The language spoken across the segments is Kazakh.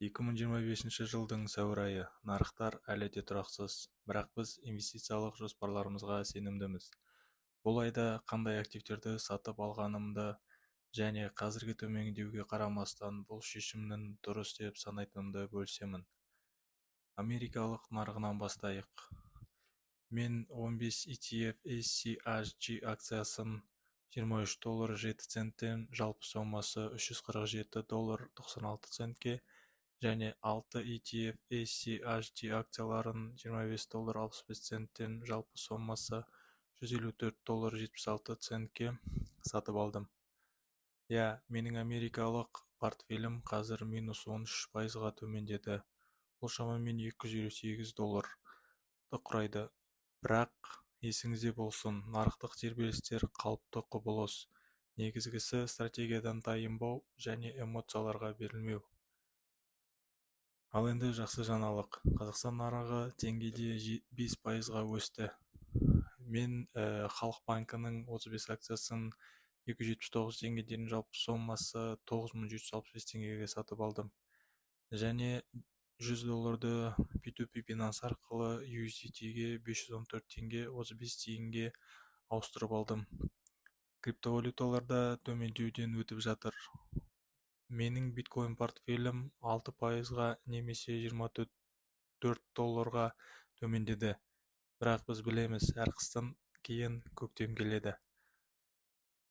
2025 жылдың сәуір айы. Нарықтар әлі де тұрақсыз, бірақ біз инвестициялық жоспарларымызға сенімдіміз. Бұл айда қандай активтерді сатып алғанымды және қазіргі төмендеуге қарамастан бұл шешімнің дұрыс деп санайтынымды бөлісемін. Америкалық нарығынан бастайық. Мен 15 ETF SCHG акциясын $23.07 жалпы сомасы $347.96 және 6 ETF SCHG акцияларын $25.65 жалпы сомасы $154.76 сатып алдым. Менің америкалық портфелім қазір минус 13%-ға төмендеді. Бұл шамамен $258 құрайды. Бірақ есіңізде болсын, нарықтық тербелістер қалыпты құбылыс. Негізгісі стратегиядан тайынбау және эмоцияларға берілмеу. Ал енді жақсы жаңалық. Қазақстан нарығы теңгеде 5%-ға өсті. Мен Халық банкінің 35 акциясын $279 жалпы сомасы $9.765 теңгеге сатып алдым. Және $100 P2P Binance арқылы USDT-ге $514.35 ауыстырып алдым. Криптовалюталарда төмендеуден өтіп жатыр. Менің биткоин портфелім 6%-ға немесе $24 төмендеді. Бірақ біз білеміз, әр қыстан кейін көктем келеді.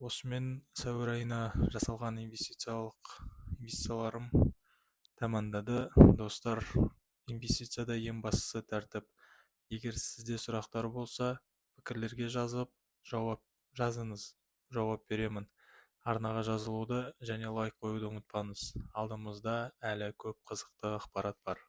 Осымен сәуір айына жасалған инвестицияларым тамамдады. Достар, инвестицияда ең бастысы тәртіп. Егер сізде сұрақтар болса, пікірлерге жазыңыз, жауап беремін. Арнаға жазылуды және лайк қоюды ұмытпаңыз. Алдымызда әлі көп қызықты ақпарат бар.